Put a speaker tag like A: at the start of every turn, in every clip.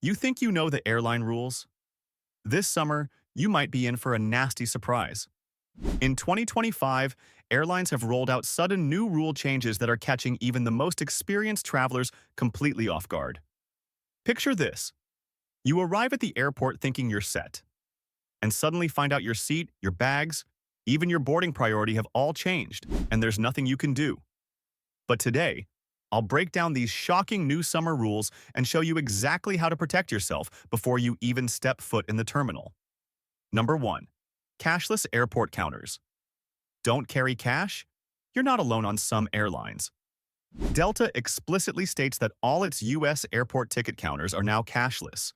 A: You think you know the airline rules? This summer, you might be in for a nasty surprise. In 2025, airlines have rolled out sudden new rule changes that are catching even the most experienced travelers completely off guard. Picture this. You arrive at the airport thinking you're set, and suddenly find out your seat, your bags, even your boarding priority have all changed, and there's nothing you can do. But today, I'll break down these shocking new summer rules and show you exactly how to protect yourself before you even step foot in the terminal. Number 1. Cashless airport counters. Don't carry cash? You're not alone on some airlines. Delta explicitly states that all its U.S. airport ticket counters are now cashless.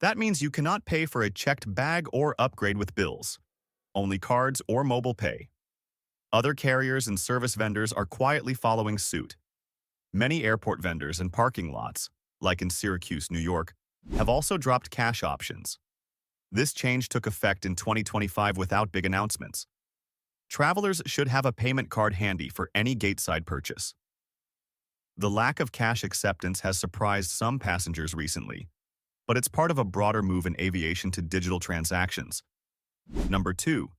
A: That means you cannot pay for a checked bag or upgrade with bills, only cards or mobile pay. Other carriers and service vendors are quietly following suit. Many airport vendors and parking lots, like in Syracuse, New York, have also dropped cash options. This change took effect in 2025 without big announcements. Travelers should have a payment card handy for any gateside purchase. The lack of cash acceptance has surprised some passengers recently, but it's part of a broader move in aviation to digital transactions. Number 2.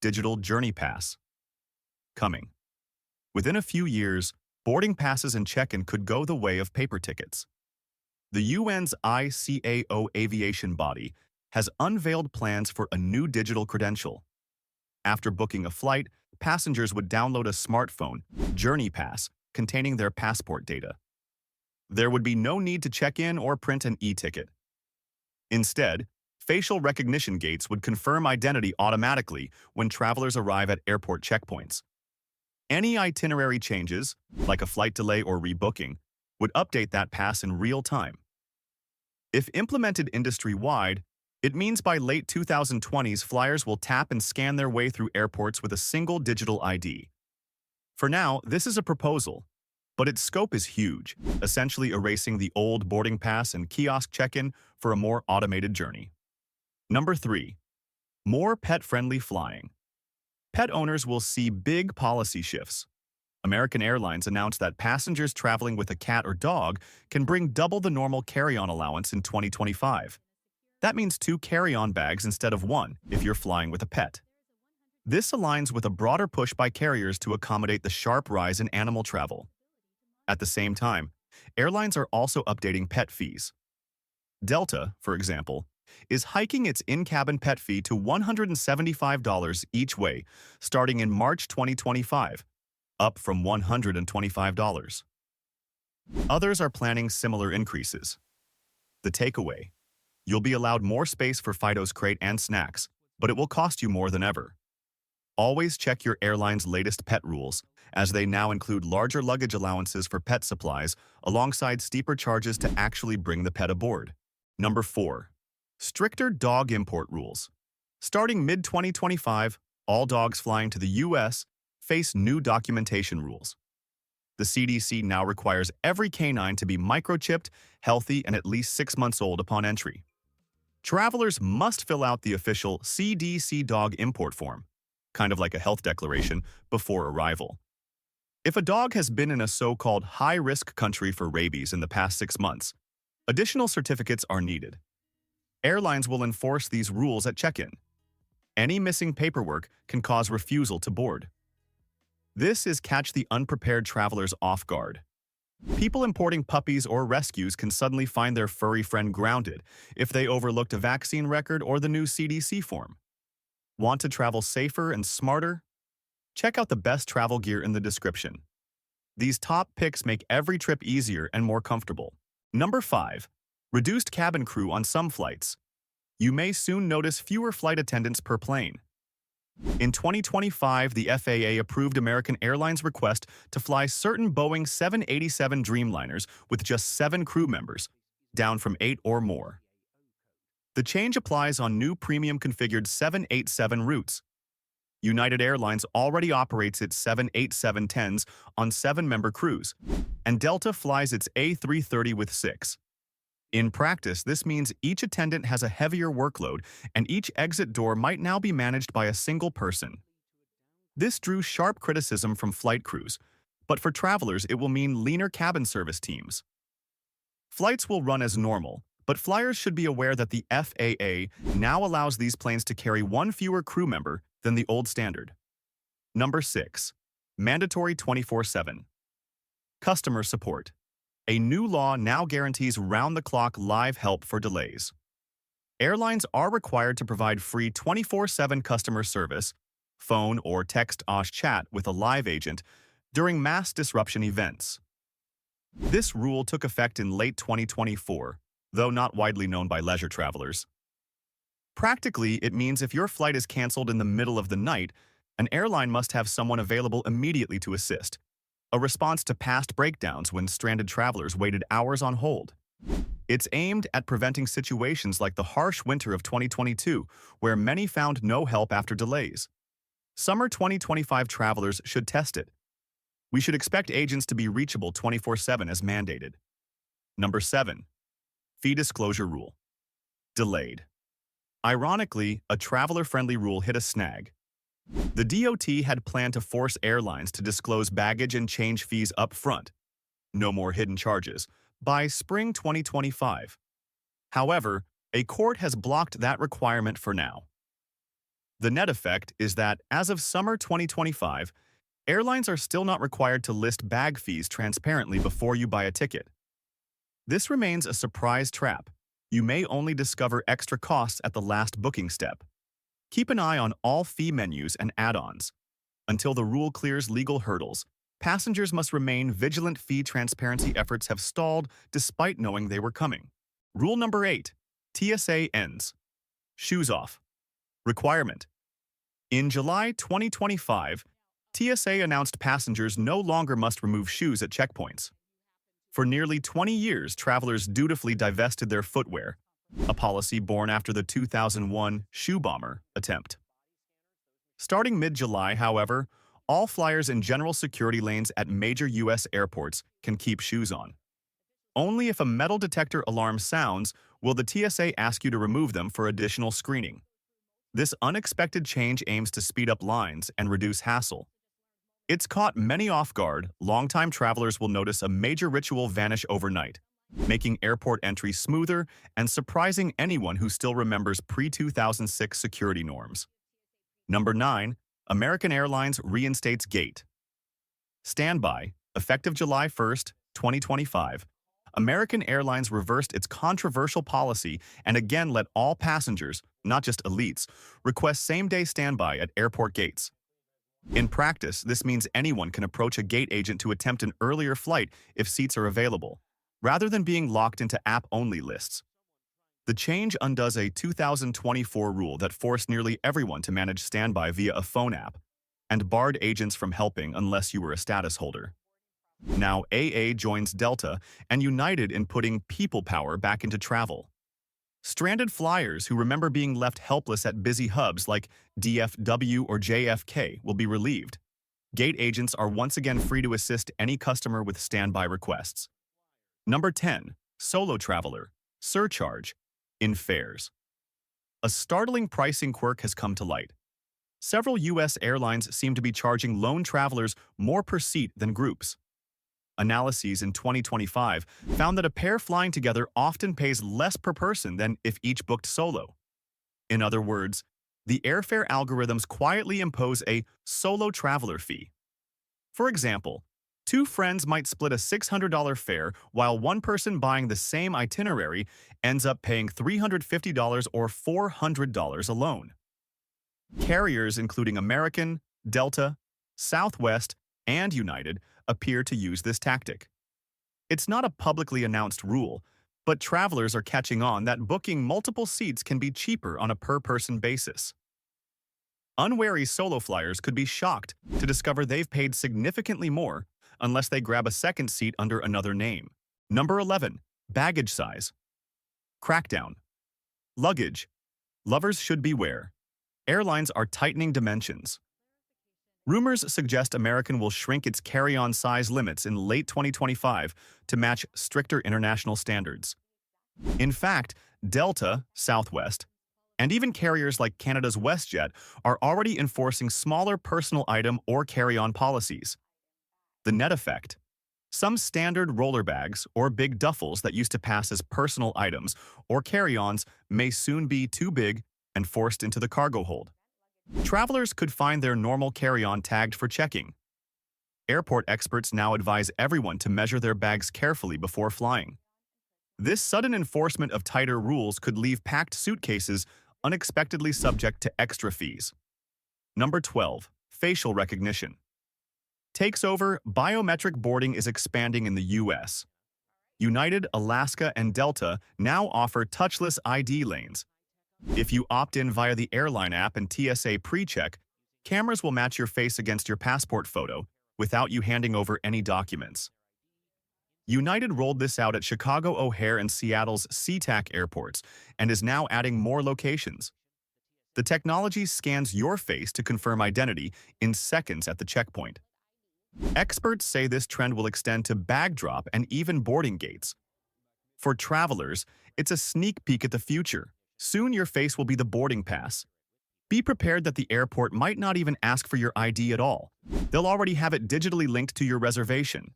A: Digital Journey Pass. Coming. Within a few years, boarding passes and check-in could go the way of paper tickets. The UN's ICAO aviation body has unveiled plans for a new digital credential. After booking a flight, passengers would download a smartphone, Journey Pass, containing their passport data. There would be no need to check in or print an e-ticket. Instead, facial recognition gates would confirm identity automatically when travelers arrive at airport checkpoints. Any itinerary changes, like a flight delay or rebooking, would update that pass in real time. If implemented industry-wide, it means by late 2020s, flyers will tap and scan their way through airports with a single digital ID. For now, this is a proposal, but its scope is huge, essentially erasing the old boarding pass and kiosk check-in for a more automated journey. Number 3. More pet-friendly flying. Pet owners will see big policy shifts. American Airlines announced that passengers traveling with a cat or dog can bring double the normal carry-on allowance in 2025. That means 2 carry-on bags instead of 1 if you're flying with a pet. This aligns with a broader push by carriers to accommodate the sharp rise in animal travel. At the same time, airlines are also updating pet fees. Delta, for example, is hiking its in-cabin pet fee to $175 each way, starting in March 2025, up from $125. Others are planning similar increases. The takeaway: you'll be allowed more space for Fido's crate and snacks, but it will cost you more than ever. Always check your airline's latest pet rules, as they now include larger luggage allowances for pet supplies alongside steeper charges to actually bring the pet aboard. Number 4. Stricter dog import rules. Starting mid-2025, all dogs flying to the U.S. face new documentation rules. The CDC now requires every canine to be microchipped, healthy, and at least 6 months old upon entry. Travelers must fill out the official CDC dog import form, kind of like a health declaration, before arrival. If a dog has been in a so-called high-risk country for rabies in the past 6 months, additional certificates are needed. Airlines will enforce these rules at check-in. Any missing paperwork can cause refusal to board. This is catch the unprepared travelers off guard. People importing puppies or rescues can suddenly find their furry friend grounded if they overlooked a vaccine record or the new CDC form. Want to travel safer and smarter? Check out the best travel gear in the description. These top picks make every trip easier and more comfortable. Number 5. Reduced cabin crew on some flights. You may soon notice fewer flight attendants per plane. In 2025, the FAA approved American Airlines' request to fly certain Boeing 787 Dreamliners with just 7 crew members, down from 8 or more. The change applies on new premium-configured 787 routes. United Airlines already operates its 787-10s on 7-member crews, and Delta flies its A330 with 6. In practice, this means each attendant has a heavier workload, and each exit door might now be managed by a single person. This drew sharp criticism from flight crews, but for travelers it will mean leaner cabin service teams. Flights will run as normal, But flyers should be aware that the FAA now allows these planes to carry one fewer crew member than the old standard. Number 6. Mandatory 24/7. Customer support. A new law now guarantees round-the-clock live help for delays. Airlines are required to provide free 24/7 customer service, phone or text chat with a live agent during mass disruption events. This rule took effect in late 2024, though not widely known by leisure travelers. Practically, it means if your flight is canceled in the middle of the night, an airline must have someone available immediately to assist, a response to past breakdowns when stranded travelers waited hours on hold. It's aimed at preventing situations like the harsh winter of 2022, where many found no help after delays. Summer 2025 travelers should test it. We should expect agents to be reachable 24/7 as mandated. Number 7. Fee disclosure rule. Delayed. Ironically, a traveler-friendly rule hit a snag. The DOT had planned to force airlines to disclose baggage and change fees up front. No more hidden charges by spring 2025. However, a court has blocked that requirement for now. The net effect is that, as of summer 2025, airlines are still not required to list bag fees transparently before you buy a ticket. This remains a surprise trap. You may only discover extra costs at the last booking step. Keep an eye on all fee menus and add-ons. Until the rule clears legal hurdles, passengers must remain vigilant. Fee transparency efforts have stalled despite knowing they were coming. Rule number 8. TSA ends. Shoes off. Requirement. In July 2025, TSA announced passengers no longer must remove shoes at checkpoints. For nearly 20 years, travelers dutifully divested their footwear, a policy born after the 2001 shoe bomber attempt. Starting mid-July, however, all flyers in general security lanes at major U.S. airports can keep shoes on. Only if a metal detector alarm sounds will the TSA ask you to remove them for additional screening. This unexpected change aims to speed up lines and reduce hassle. It's caught many off guard. Longtime travelers will notice a major ritual vanish overnight, making airport entry smoother and surprising anyone who still remembers pre-2006 security norms. Number 9. American Airlines reinstates gate. Standby, effective July 1st, 2025. American Airlines reversed its controversial policy and again let all passengers, not just elites, request same-day standby at airport gates. In practice, this means anyone can approach a gate agent to attempt an earlier flight if seats are available, rather than being locked into app-only lists. The change undoes a 2024 rule that forced nearly everyone to manage standby via a phone app and barred agents from helping unless you were a status holder. Now AA joins Delta and United in putting people power back into travel. Stranded flyers who remember being left helpless at busy hubs like DFW or JFK will be relieved. Gate agents are once again free to assist any customer with standby requests. Number 10. Solo traveler. Surcharge. In fares. A startling pricing quirk has come to light. Several U.S. airlines seem to be charging lone travelers more per seat than groups. Analyses in 2025 found that a pair flying together often pays less per person than if each booked solo. In other words, the airfare algorithms quietly impose a solo traveler fee. For example, two friends might split a $600 fare while one person buying the same itinerary ends up paying $350 or $400 alone. Carriers including American, Delta, Southwest, and United appear to use this tactic. It's not a publicly announced rule, but travelers are catching on that booking multiple seats can be cheaper on a per-person basis. Unwary solo flyers could be shocked to discover they've paid significantly more unless they grab a second seat under another name. Number 11. Baggage size. Crackdown. Luggage. Lovers should beware. Airlines are tightening dimensions. Rumors suggest American will shrink its carry-on size limits in late 2025 to match stricter international standards. In fact, Delta, Southwest, and even carriers like Canada's WestJet are already enforcing smaller personal item or carry-on policies. The net effect: Some standard roller bags or big duffels that used to pass as personal items or carry-ons may soon be too big and forced into the cargo hold. Travelers could find their normal carry-on tagged for checking. Airport experts now advise everyone to measure their bags carefully before flying. This sudden enforcement of tighter rules could leave packed suitcases unexpectedly subject to extra fees. Number 12. Facial recognition. Takes over, biometric boarding is expanding in the U.S. United, Alaska, and Delta now offer touchless ID lanes. If you opt in via the Airline app and TSA pre-check, cameras will match your face against your passport photo without you handing over any documents. United rolled this out at Chicago O'Hare and Seattle's SeaTac airports and is now adding more locations. The technology scans your face to confirm identity in seconds at the checkpoint. Experts say this trend will extend to bag drop and even boarding gates. For travelers, it's a sneak peek at the future. Soon your face will be the boarding pass. Be prepared that the airport might not even ask for your ID at all. They'll already have it digitally linked to your reservation.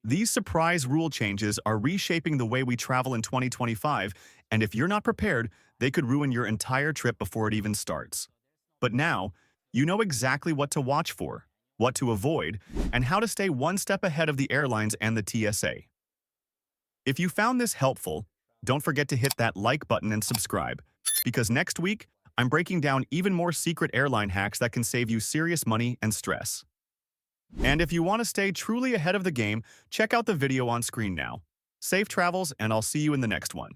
A: These surprise rule changes are reshaping the way we travel in 2025, and if you're not prepared, they could ruin your entire trip before it even starts. But now, you know exactly what to watch for, what to avoid, and how to stay one step ahead of the airlines and the TSA. If you found this helpful, don't forget to hit that like button and subscribe, because next week, I'm breaking down even more secret airline hacks that can save you serious money and stress. And if you want to stay truly ahead of the game, check out the video on screen now. Safe travels, and I'll see you in the next one.